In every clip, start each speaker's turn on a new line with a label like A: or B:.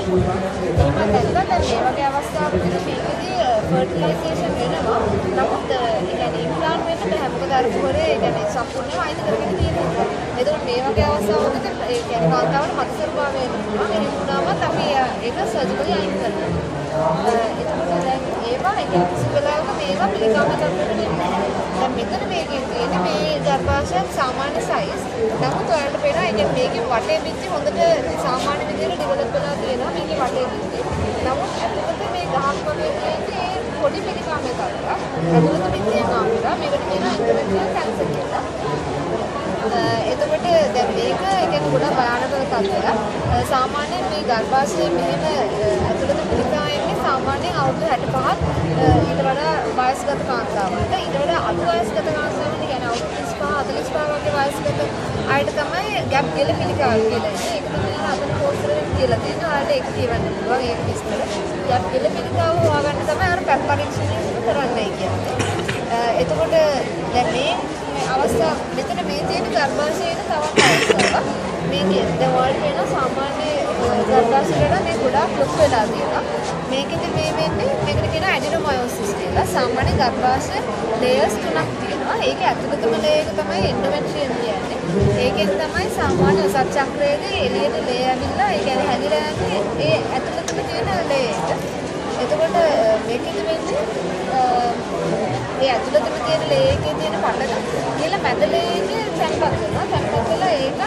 A: එහෙම නැත්නම් දැන් මේ වගේ අවස්ථාවකදී මේකදී ෆර්ටිලයිසේෂන් වෙනවා. නමුත් ඒ කියන්නේ ඉම්ප්ලාන්ට් වෙන්න බෑ. මොකද අර කුහරේ ඒ කියන්නේ සම්පූර්ණයෙන්ම අයින් කරගෙන තියෙනවා. එතකොට මේ වගේ අවස්ථාවකදී ඒ කියන්නේ කාන්තාවට මතසරුභාවය වෙනවා. එහෙම වුණාමත් අපි ඒක සර්ජිකලි අයින් කරනවා. එතකොට දැන් ඒවා ඒ කියන්නේ කිසි වෙලාවක මේවා පිළිකාම තත්ත්වයකට එන්නේ. දැන් මෙතන මේකෙන් තියෙන්නේ මේ ගර්භාෂයත් සාමාන්‍ය සයිස්. නමුත් ඔයාලට පේනවා ඒ කියන්නේ මේකේ වටේ බිත්ති හොඳට සාමාන්‍ය විදිහට ඩෙවලොප් වෙලා තියෙනවා. මේකේ වටේ බිත්ති. නමුත් ඇතුළත මේ ගහක් වගේ තියෙන්නේ පොඩි පිළිකාමයේ තත්ත්වයක්. ඇතුළත බිත්තිය කාමරා මේකට කියනවා ඉන්ටර්වෙන්ෂනල් කැන්සර් කියලා. එතකොට දැන් මේක කියන්නේ ගොඩක් භයානක තත්ත්වයක්. සාමාන්‍යයෙන් මේ ගර්භාෂයේ මෙහෙම ඇතුළත පිළිකා එන්නේ සාමාන්‍යයෙන් අවුරුදු 65ත් ඊට වඩා වයස්ගත කාන්තාවන්ට. ඊට වඩා අඩු වයස්ගත කාන්තාවන්ට කියන්නේ අවුරුදු 35 45 වගේ වයස්ගත අයට තමයි ගැප් ගෙල පිළිකාව කියලා ඉන්නේ. ඒක තමයි අතන පෝස්ටර් එකේ කියලා තියෙනවා. ඔයාලට ඒක කියවන්න පුළුවන් ඒක විස්තර. ගැප් ගෙල පිළිකාව හොයාගන්න තමයි අර පැප් පරීක්ෂණය කරන්නයි කියන්නේ. එතකොට දැන් මේ අවස්ථාව මෙතන මේ තියෙන ගර්භාෂයේ තවත් අවස්ථාවක්. මේකේ දැන් ඔයාලට වෙන සාමාන්‍ය ගර්භාෂයට මේ ගොඩාක් ලොකු වෙලා තියෙනවා. මේකෙදි මේ වෙන්නේ මේකට කියන ඇඩෙනෝමයොසිස් කියලා. සාමාන්‍ය ගර්භාෂය ලේයර්ස් තුනක් තියෙනවා. ඒකේ ඇතුළතම ලේයර් එක තමයි එන්ඩෝමෙට්‍රියම් කියන්නේ. ඒකෙන් තමයි සාමාන්‍ය උසස් චක්‍රයේදී එළියට ලේ ඇවිල්ලා ඒ කියන්නේ හැදිලා යන්නේ ඒ ඇතුළතම තියෙන ලේයර් එක. එතකොට මේකෙදි වෙන්නේ ඒ ඇතුළතම තියෙන ලේ එකේ තියෙන පටක කියලා මැද ලේ එකේ තැන්පත් වෙනවා. තැන්පත් වෙලා ඒක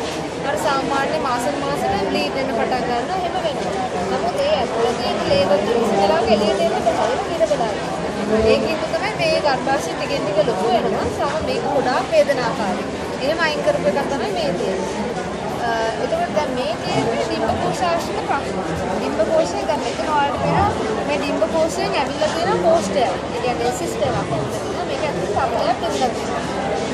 A: අර සාමාන්‍ය මාසෙන් මාසෙට බ්ලීඩ් වෙන්න පටන් ගන්නවා. එහෙම වෙනවා. නමුත් ඒ ඇතුළත තියෙන ලේ වලින් ඉස්සෙල්ලාම එළියට එන්න බැහැ. කිර බලා. ඒකෙන් තමයි මේ ගර්භාෂය ටිකෙන් ටික ලොකු වෙනවා. සම මේක ගොඩාක් වේදනාකාරී. එහෙම අයින් කරපු එක තමයි මේ තියෙන්නේ. එතකොට දැන් මේ තියෙන්නේ ඩිම්බකෝෂාශ්‍රිත ප්‍රශ්න. ඩිම්බකෝෂය දැන් මෙතන ඔයාලට පේනවා මේ ඩිම්බකෝෂයෙන් ඇවිල්ලා තියෙන පෝස්ට් එක. ඒ කියන්නේ සිස්ටම් එකක්. මේක ඇතුළේ සබලයක් දෙන්නලා තියෙනවා.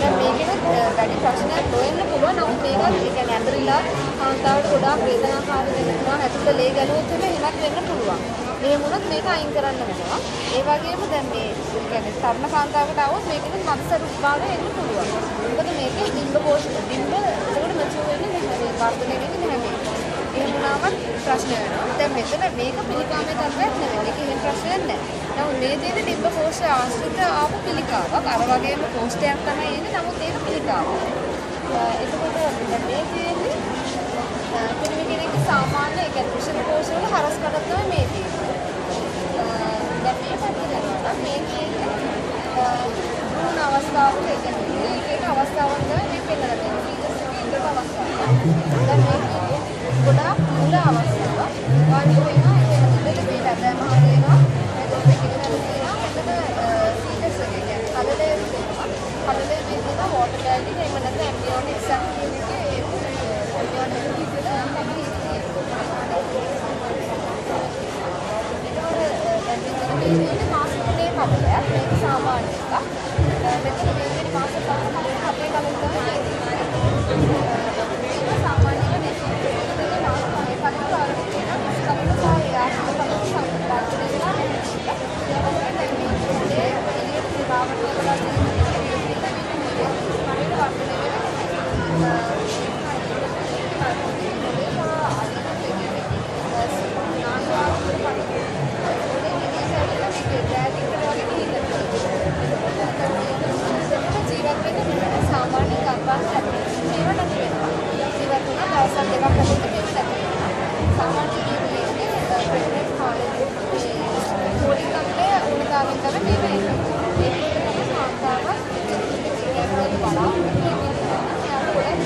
A: දැන් මේකෙත් වැඩි ප්‍රශ්නයක් නොවෙන්න පුළුවන්. නමුත් මේකත් ඒ කියන්නේ ඇඳරිලා කාන්තාවට ගොඩාක් වේදනාකාරී වෙන්න පුළුවන්. ඇතුළේ ලේ ගැලුවොත් එහෙමත් වෙන්න පුළුවන්. එහෙම වුණොත් මේක අයින් කරන්න වෙනවා. ඒ වගේම දැන් මේ කියන්නේ තරුණ කාන්තාවකට આવොත් මේකෙත් මත්සරුභාවය එන්න පුළුවන්. මොකද මේකේ ඩිම්බකෝෂ ඩිම්බ ඒකට මැචුර් වෙන්නේ නැහැ. වර්ධනය වෙන්නේ නැහැ. එහෙම වුණාම ප්‍රශ්න වෙනවා. දැන් මෙතන මේක පිළිකාමයේ තත්ත්වයක් නෙවෙයි. ඒක එහෙම ප්‍රශ්නයක් නැහැ. නමුත් මේ තියෙන ඩිම්බකෝෂ ආශ්‍රිත ආපු පිළිකාවක්. අර වගේම කෝෂ්ඨයක් තමයි එන්නේ. නමුත් ඒක පිළිකාවක්. එතකොට දැන් මේ තියෙන්නේ පිළිමි කෙනෙක්ගේ සාමාන්‍ය ඒ කියන්නේ විෂම කෝෂ වල හරස් කඩක් තමයි මේ තියෙන්නේ. දැන් මේ පැත්තට යනවා. මේ කියන්නේ දුන අවස්ථාවක ඒ කියන්නේ ඒක අවස්ථාවක් තමයි මේ පෙන්නලා තියෙන්නේ. ඊට අවස්ථාවක්. දැන් මේ ගොඩාක් මුල අවස්ථාවක්. වාඩි වෙනවා ඒ කියන්නේ මේ පැත්තම හරියනවා. එතකොට පිටිකරන තියෙනවා. මෙතන සීටස් එක කියන්නේ කලලේ තියෙනවා. කලලේ තියෙනවා වෝටර් බෑග් එක එහෙම නැත්නම් ඇම්නියොටික් සක් කියන එකේ ඇම්නියොටික් කියලා තමයි තියෙන්නේ. මාස 3 කපලයක් මේක සාමාන්‍ය එකක්. මෙතන මේ මාස 5 කපේ කලින් තමයි සාමාන්‍යයෙන් මේ මාස 5 කලින් ආරම්භ වෙනවා. කපේ සාය ආශ්‍රිත කපේ සම්බන්ධ වෙනවා. සාමාන්‍ය ගර්භාෂය ජීවත් වෙනවා. ජීවත් වෙන දවස් දෙකක් අතර වෙනවා. සාමාන්‍ය ජීවිතයේ ප්‍රෙග්නන්ට් කාලේ පොඩි කම්ලේ උණුකාවෙන් තමයි මේ වෙන්නේ. ඒකත් තමයි කාන්තාව ඒකේ බලාපොරොත්තු වෙනවා. යාට ගොඩක්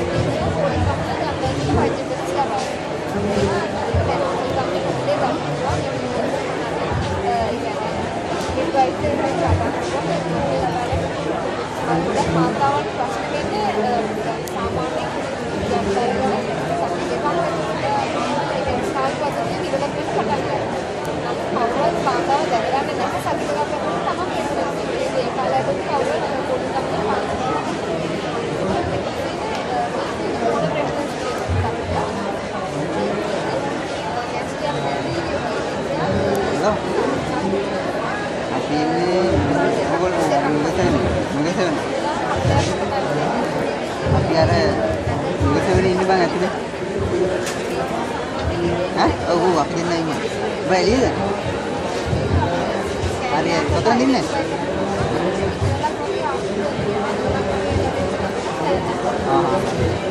A: පොඩි කම්ලේ ගම්බැලි වෛද්‍ය උපදෙස් ලබනවා. කාන්තාවන් ප්‍රශ්න වෙන්නේ සාමාන්‍ය ගම්බැලි සාල්පතේ ඉවලක් වෙන පටන් ගන්නවා. නමුත් කවුරුත් කාන්තාව දැනගන්නේ නැහැ සතිය ගන්න තමයි මේ ඒ කාලයකදී කවුරුත් පොඩි කම්ලේ පානවා.
B: Así me ඈ ඔව් අපි දෙන්නා ඉන්නවා බෑ එළියද හරි හරි කොතනද ඉන්නේ ආහ්